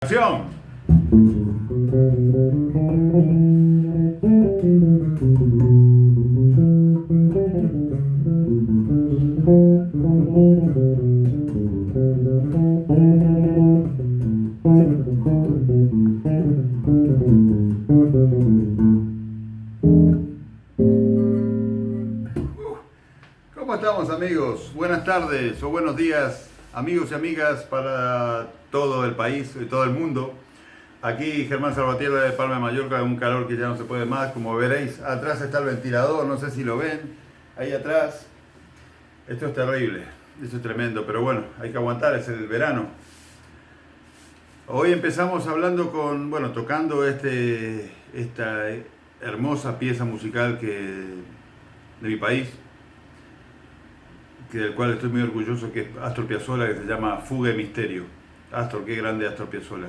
Acción. ¿Cómo estamos, amigos? Buenas tardes o buenos días, amigos y amigas para todo el país y todo el mundo. Aquí Germán Salvatierra de Palma de Mallorca, un calor que ya no se puede más. Como veréis, atrás está el ventilador, no sé si lo ven, ahí atrás. Esto es terrible, esto es tremendo, pero bueno, hay que aguantar, es el verano. Hoy empezamos hablando tocando esta hermosa pieza musical de mi país, del cual estoy muy orgulloso, que es Astor Piazzolla, que se llama Fuga y Misterio. Astor, qué grande Astor Piazzolla.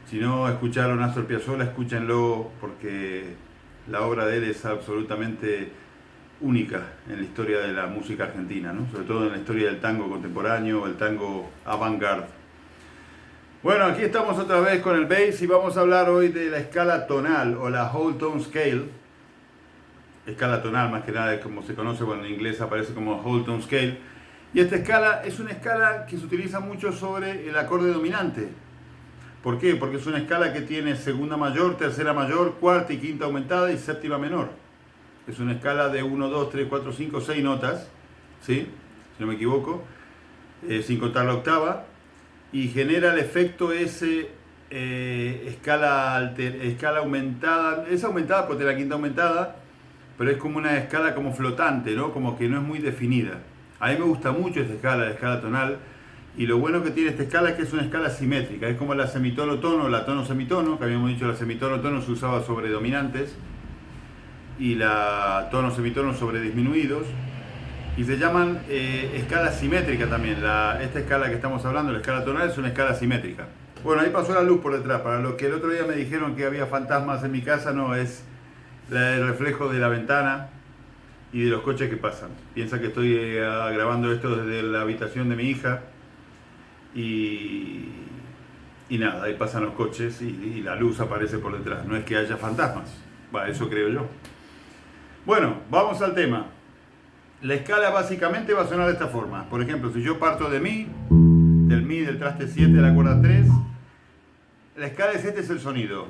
Si no escucharon Astor Piazzolla, escúchenlo, porque la obra de él es absolutamente única en la historia de la música argentina, ¿no? Sobre todo en la historia del tango contemporáneo, el tango avant-garde. Bueno, aquí estamos otra vez con el bass y vamos a hablar hoy de la escala tonal o la whole tone scale. Escala tonal, más que nada, como se conoce, en inglés aparece como whole tone scale. Y esta escala es una escala que se utiliza mucho sobre el acorde dominante. ¿Por qué? Porque es una escala que tiene segunda mayor, tercera mayor, cuarta y quinta aumentada y séptima menor. Es una escala de 1, 2, 3, 4, 5, 6 notas, ¿sí? Si no me equivoco, sin contar la octava, y genera el efecto ese escala aumentada. Es aumentada porque tiene la quinta aumentada, pero es como una escala como flotante, ¿no? Como que no es muy definida. A mí me gusta mucho esta escala, la escala tonal, y lo bueno que tiene esta escala es que es una escala simétrica. Es como la semitono-tono, la tono-semitono, que habíamos dicho la semitono-tono se usaba sobre dominantes, y la tono-semitono sobre disminuidos, y se llaman escala simétrica también. Esta escala que estamos hablando, la escala tonal, es una escala simétrica. Bueno, ahí pasó la luz por detrás. Para los que el otro día me dijeron que había fantasmas en mi casa, no, es el reflejo de la ventana y de los coches que pasan. Piensa que estoy grabando esto desde la habitación de mi hija y nada, ahí pasan los coches y la luz aparece por detrás. No es que haya fantasmas, eso creo yo. Bueno, vamos al tema. La escala básicamente va a sonar de esta forma. Por ejemplo, si yo parto de Mi, del traste 7 de la cuerda 3, la escala es este, es el sonido.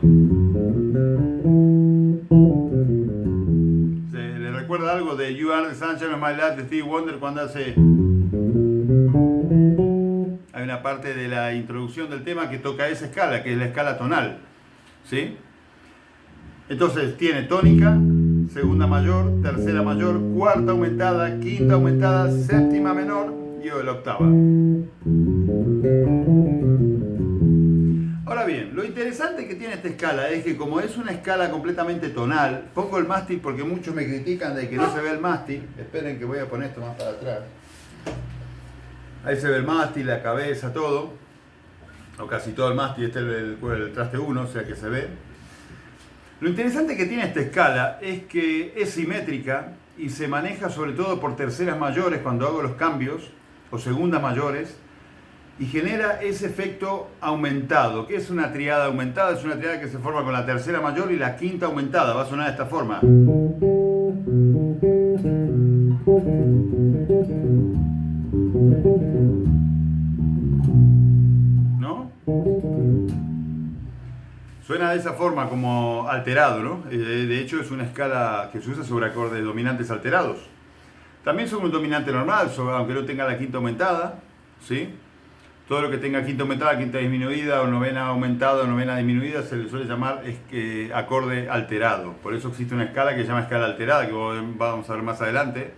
¿Le recuerda algo de You Are the Sunshine of My Life de Stevie Wonder cuando hace? Hay una parte de la introducción del tema que toca esa escala, que es la escala tonal, ¿sí? Entonces tiene tónica, segunda mayor, tercera mayor, cuarta aumentada, quinta aumentada, séptima menor y la octava. Ahora bien, lo interesante que tiene esta escala es que como es una escala completamente tonal, pongo el mástil porque muchos me critican de que no se ve el mástil. Esperen que voy a poner esto más para atrás. Ahí se ve el mástil, la cabeza, todo. O casi todo el mástil, este es el traste 1, o sea que se ve. Lo interesante que tiene esta escala es que es simétrica y se maneja sobre todo por terceras mayores cuando hago los cambios, o segundas mayores, y genera ese efecto aumentado. ¿Qué es una triada aumentada? Es una triada que se forma con la tercera mayor y la quinta aumentada. Va a sonar de esta forma. ¿No? Suena de esa forma, como alterado, ¿no? De hecho es una escala que se usa sobre acordes dominantes alterados. También sobre un dominante normal, aunque no tenga la quinta aumentada, ¿sí? Todo lo que tenga quinta aumentada, quinta disminuida, o novena aumentada, o novena disminuida, se le suele llamar acorde alterado. Por eso existe una escala que se llama escala alterada, que vamos a ver más adelante,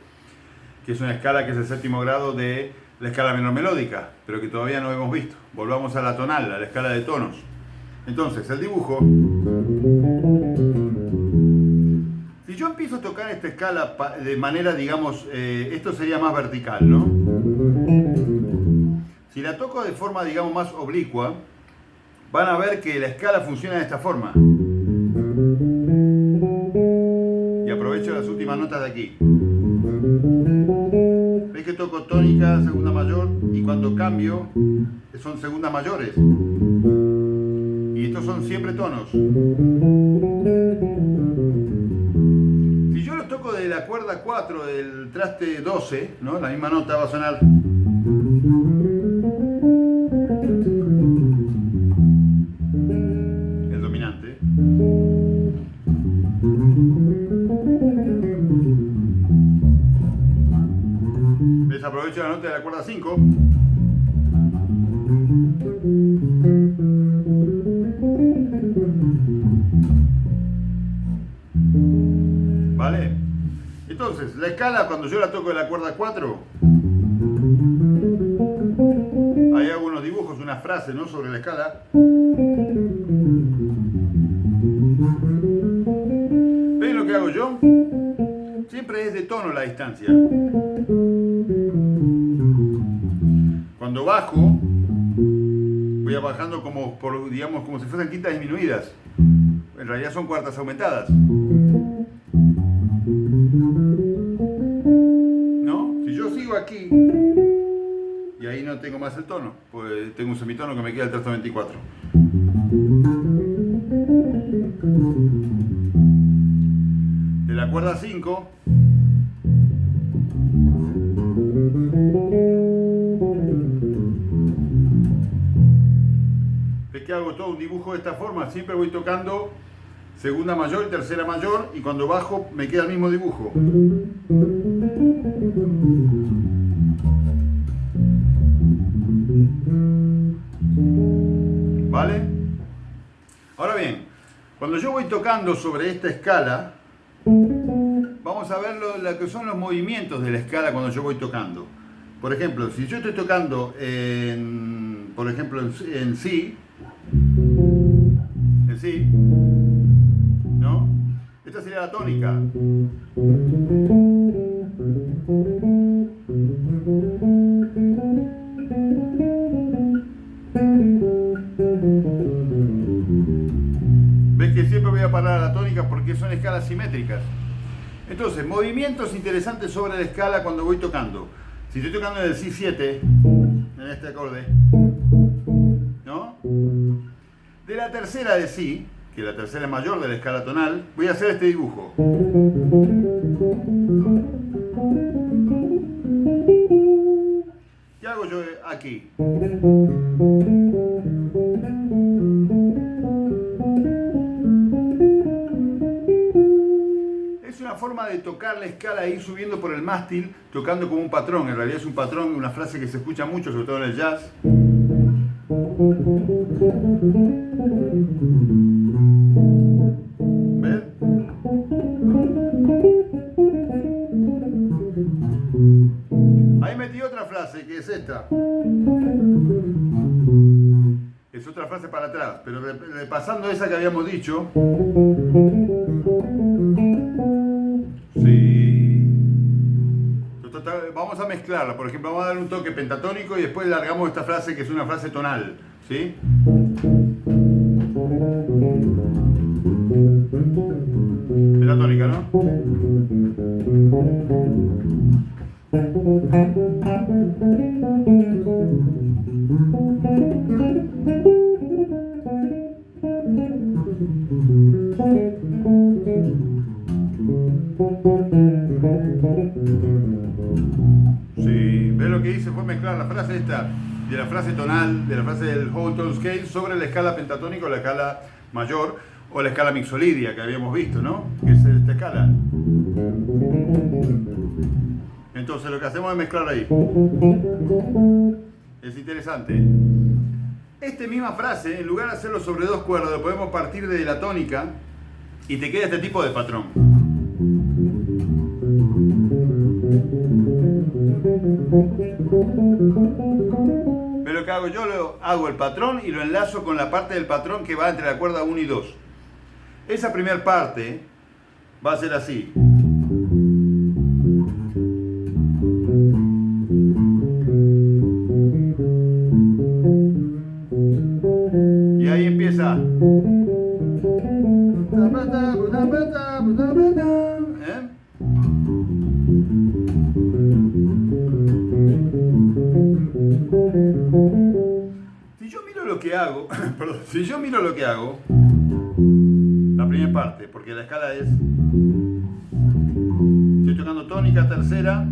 que es una escala que es el séptimo grado de la escala menor melódica, pero que todavía no hemos visto. Volvamos a la tonal, a la escala de tonos. Entonces, el dibujo. Si yo empiezo a tocar esta escala de manera, digamos, esto sería más vertical, ¿no? Si la toco de forma, digamos, más oblicua, van a ver que la escala funciona de esta forma. Y aprovecho las últimas notas de aquí. ¿Ves que toco tónica, segunda mayor? Y cuando cambio, son segundas mayores. estos son siempre tonos. Si yo los toco de la cuerda 4 del traste 12, ¿no? La misma nota va a sonar. El dominante. Desaprovecho la nota de la cuerda 5. ¿Vale? Entonces, la escala cuando yo la toco de la cuerda 4, ahí hago unos dibujos, unas frases, ¿no? Sobre la escala. ¿Ven lo que hago yo? Siempre es de tono la distancia. Cuando bajo, voy bajando como por, digamos, como si fuesen quintas disminuidas. En realidad son cuartas aumentadas. ¿No? Si yo sigo aquí y ahí no tengo más el tono, pues tengo un semitono que me queda el traste 24. De la cuerda 5 es que hago todo un dibujo de esta forma, siempre voy tocando segunda mayor y tercera mayor, y cuando bajo me queda el mismo dibujo. ¿Vale? Ahora bien, cuando yo voy tocando sobre esta escala, vamos a ver lo que son los movimientos de la escala cuando yo voy tocando. Por ejemplo, si yo estoy tocando por ejemplo, en Si, ¿no? Esta sería la tónica. ¿Ves que siempre voy a parar a la tónica porque son escalas simétricas? Entonces, movimientos interesantes sobre la escala cuando voy tocando. Si estoy tocando en el Si 7, en este acorde, ¿no? De la tercera de Si, que la tercera es mayor de la escala tonal, voy a hacer este dibujo. ¿Qué hago yo aquí? Es una forma de tocar la escala e ir subiendo por el mástil, tocando como un patrón. En realidad es un patrón, una frase que se escucha mucho, sobre todo en el jazz. ¿Ven? Ahí metí otra frase, que es esta. Es otra frase para atrás, pero repasando esa que habíamos dicho. Sí. Vamos a mezclarla, por ejemplo, vamos a dar un toque pentatónico y después largamos esta frase que es una frase tonal, ¿sí? Pentatónica, ¿no? Sí, ¿ves lo que hice? Fue mezclar la frase esta de la frase tonal, de la frase del whole tone scale sobre la escala pentatónica o la escala mayor o la escala mixolidia que habíamos visto, ¿no? Que es esta escala. Entonces lo que hacemos es mezclar ahí. Es interesante. Esta misma frase, en lugar de hacerlo sobre dos cuerdas, lo podemos partir de la tónica y te queda este tipo de patrón. Pero lo que hago yo, hago el patrón y lo enlazo con la parte del patrón que va entre la cuerda 1 y 2. Esa primera parte va a ser así. Y ahí empieza. ¿Eh? Si yo miro lo que hago hago, perdón, si yo miro lo que hago, la primera parte, porque la escala es, estoy tocando tónica tercera,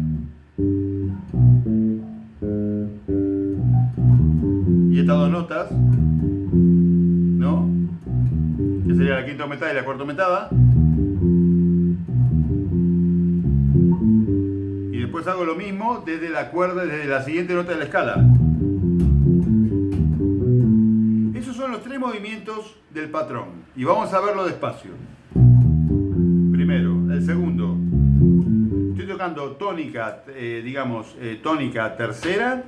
y estas dos notas, ¿no? Que sería la quinta aumentada y la cuarta aumentada. Y después hago lo mismo desde la cuerda, desde la siguiente nota de la escala. Esos son los tres movimientos del patrón. Y vamos a verlo despacio. Primero, el segundo. Estoy tocando tónica, tónica tercera,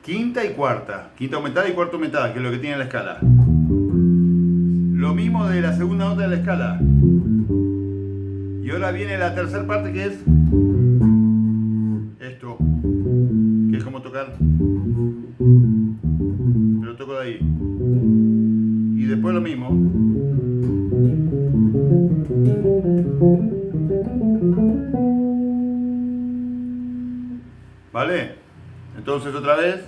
quinta y cuarta. Quinta aumentada y cuarta aumentada, que es lo que tiene la escala. Lo mismo de la segunda nota de la escala. Y ahora viene la tercera parte, que es esto, que es como tocar, pero toco de ahí. Y después lo mismo. ¿Vale? Entonces otra vez.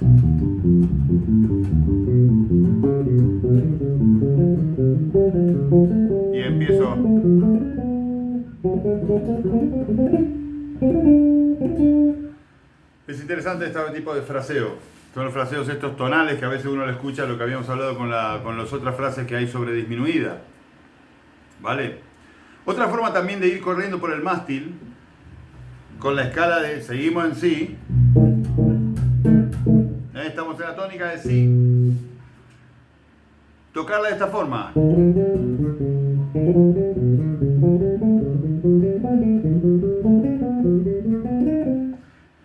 Y empiezo. Es interesante este tipo de fraseo. Son los fraseos estos tonales que a veces uno le escucha, lo que habíamos hablado con las otras frases que hay sobre disminuida. ¿Vale? Otra forma también de ir corriendo por el mástil, con la escala de seguimos en si. Estamos en la tónica de si. Tocarla de esta forma.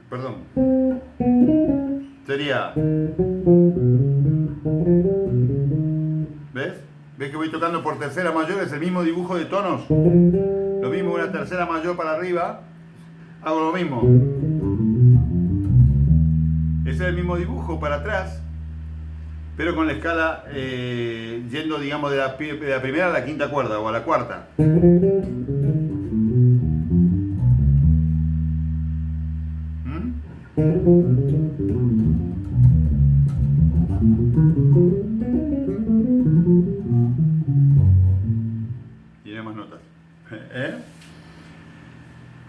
Perdón. Sería. ¿Ves? ¿Ves que voy tocando por tercera mayor? Es el mismo dibujo de tonos. Lo mismo, una tercera mayor para arriba. Hago lo mismo. Ese es el mismo dibujo para atrás, pero con la escala yendo, digamos, de la primera a la quinta cuerda o a la cuarta. Tiene más notas.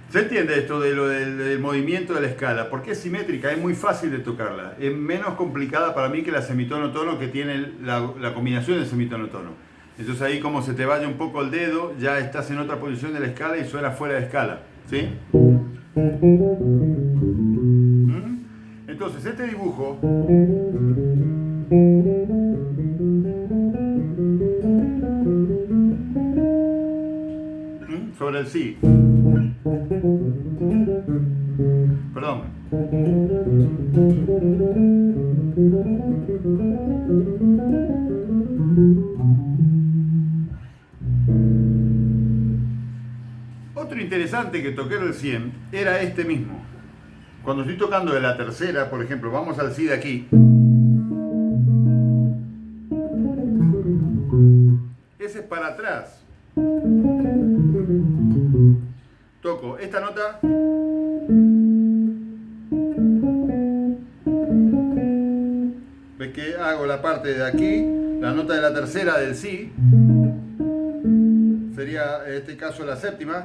¿Se entiende esto de lo del movimiento de la escala? Porque es simétrica, es muy fácil de tocarla. Es menos complicada para mí que la semitono-tono, que tiene la combinación de semitono-tono. Entonces ahí, como se te vaya un poco el dedo, ya estás en otra posición de la escala y suena fuera de escala. ¿Sí? Entonces este dibujo sobre el si. Perdón. Otro interesante que toqué recién era este mismo. Cuando estoy tocando de la tercera, por ejemplo, vamos al si de aquí. Ese es para atrás. Toco esta nota. ¿Ves que hago la parte de aquí? La nota de la tercera del si. Sería en este caso la séptima.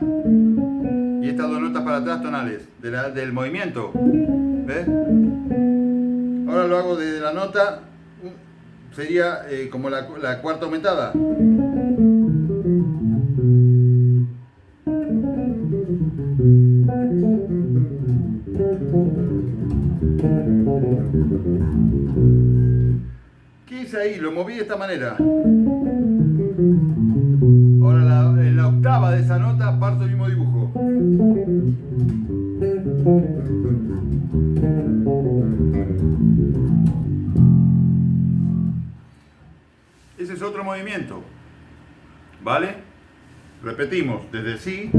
Y estas dos notas para atrás tonales del movimiento. ¿Ves? Ahora lo hago desde la nota. Sería como la cuarta aumentada. ¿Qué hice ahí? Lo moví de esta manera. Ahora en la octava de esa nota parto el mismo dibujo. Ese es otro movimiento. ¿Vale? Repetimos desde si.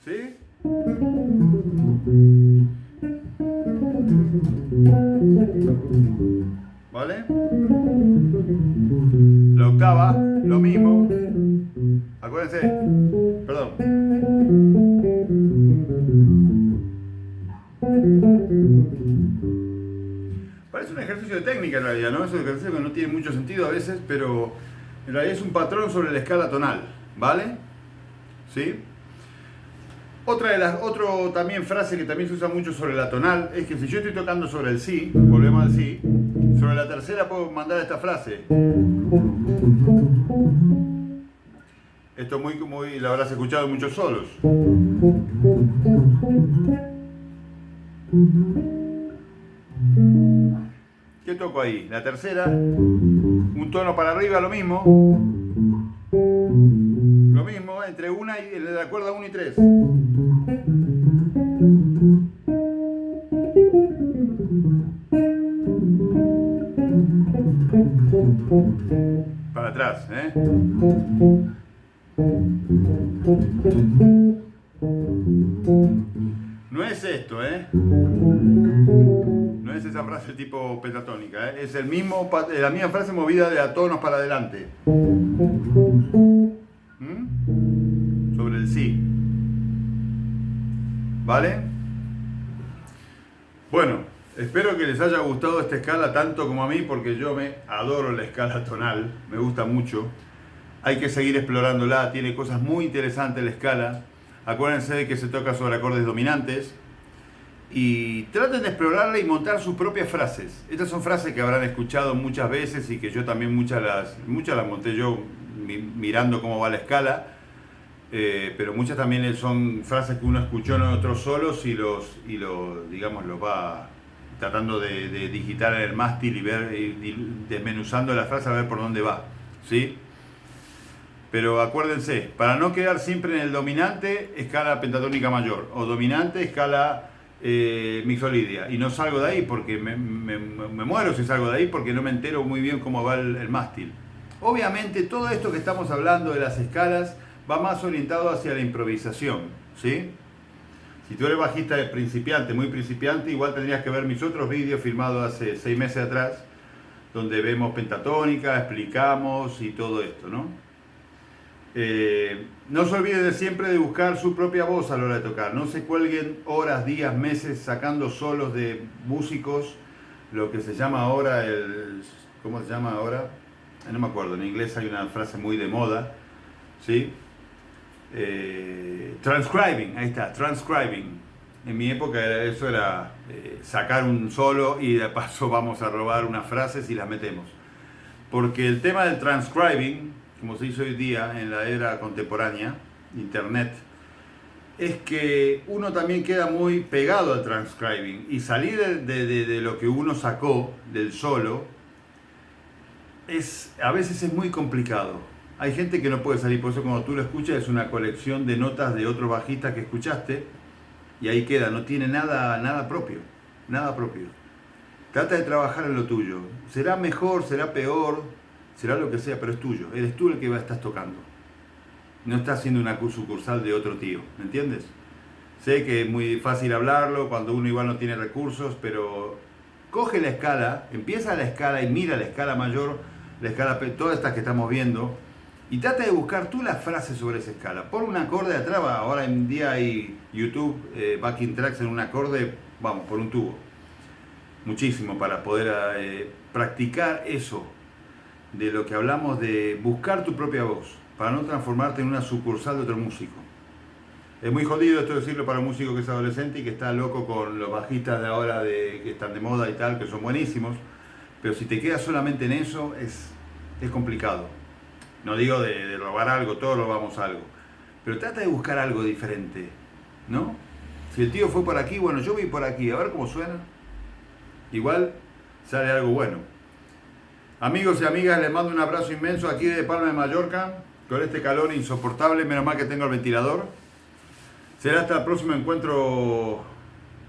¿Sí? ¿Vale? La octava, lo mismo. Acuérdense, perdón. perdón. Parece un ejercicio de técnica en realidad, ¿no? Es un ejercicio que no tiene mucho sentido a veces, pero en realidad es un patrón sobre la escala tonal, ¿vale? ¿Sí? Otro también frase que también se usa mucho sobre la tonal es que si yo estoy tocando sobre el si, volvemos al si, sobre la tercera puedo mandar esta frase. Esto muy lo habrás escuchado en muchos solos. ¿Qué toco ahí? La tercera, un tono para arriba, lo mismo. Lo mismo, entre una y de la cuerda 1 y 3. Para atrás, ¿eh? No es esto, ¿eh? No es esa frase tipo pentatónica, ¿eh? Es la misma frase movida de a tonos para adelante. Sobre el si. ¿Vale? Bueno, espero que les haya gustado esta escala tanto como a mí, porque yo adoro la escala tonal, me gusta mucho. Hay que seguir explorándola, tiene cosas muy interesantes la escala. Acuérdense de que se toca sobre acordes dominantes. Y traten de explorarla y montar sus propias frases. Estas son frases que habrán escuchado muchas veces y que yo también muchas las monté yo mirando cómo va la escala. Pero muchas también son frases que uno escuchó en otros solos y digamos, lo va tratando de digitar en el mástil y ver, y desmenuzando la frase a ver por dónde va, ¿sí? Pero acuérdense, para no quedar siempre en el dominante, escala pentatónica mayor, o dominante, escala mixolidia, y no salgo de ahí porque me muero si salgo de ahí, porque no me entero muy bien cómo va el mástil. Obviamente todo esto que estamos hablando de las escalas va más orientado hacia la improvisación, ¿sí? Si tú eres bajista de principiante, muy principiante, igual tendrías que ver mis otros vídeos filmados hace 6 meses atrás, donde vemos pentatónica, explicamos y todo esto, ¿no? No se olviden de siempre de buscar su propia voz a la hora de tocar. No se cuelguen horas, días, meses sacando solos de músicos, lo que se llama ahora ¿cómo se llama ahora? No me acuerdo, en inglés hay una frase muy de moda, ¿sí? Transcribing, ahí está, transcribing. En mi época eso era sacar un solo y de paso vamos a robar unas frases y las metemos. Porque el tema del transcribing, como se dice hoy día en la era contemporánea, internet, es que uno también queda muy pegado al transcribing y salir de lo que uno sacó del solo a veces es muy complicado. Hay gente que no puede salir, por eso cuando tú lo escuchas es una colección de notas de otros bajistas que escuchaste y ahí queda, no tiene nada propio, nada propio. Trata de trabajar en lo tuyo. Será mejor, será peor, será lo que sea, pero es tuyo. Eres tú el que estás tocando. No estás haciendo una sucursal de otro tío, ¿me entiendes? Sé que es muy fácil hablarlo cuando uno igual no tiene recursos, pero coge la escala, empieza la escala y mira la escala mayor, la escala, todas estas que estamos viendo, y trata de buscar tú las frases sobre esa escala. Pon un acorde de atrás, ahora en día hay YouTube, backing tracks en un acorde, vamos, por un tubo. Muchísimo para poder practicar eso, de lo que hablamos de buscar tu propia voz, para no transformarte en una sucursal de otro músico. Es muy jodido esto decirlo para un músico que es adolescente y que está loco con los bajistas de ahora que están de moda y tal, que son buenísimos, pero si te quedas solamente en eso es complicado. No digo de robar algo, todos robamos algo, pero trata de buscar algo diferente, ¿no? Si el tío fue por aquí, bueno, yo voy por aquí, a ver cómo suena. Igual sale algo bueno. Amigos y amigas, les mando un abrazo inmenso aquí de Palma de Mallorca, con este calor insoportable, menos mal que tengo el ventilador. Será hasta el próximo encuentro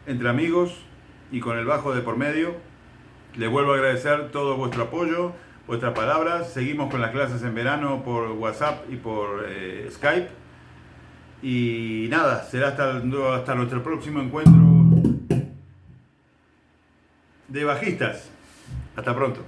entre amigos y con el bajo de por medio. Les vuelvo a agradecer todo vuestro apoyo, vuestras palabras. Seguimos con las clases en verano por WhatsApp y por Skype. Y nada, será hasta nuestro próximo encuentro de bajistas. Hasta pronto.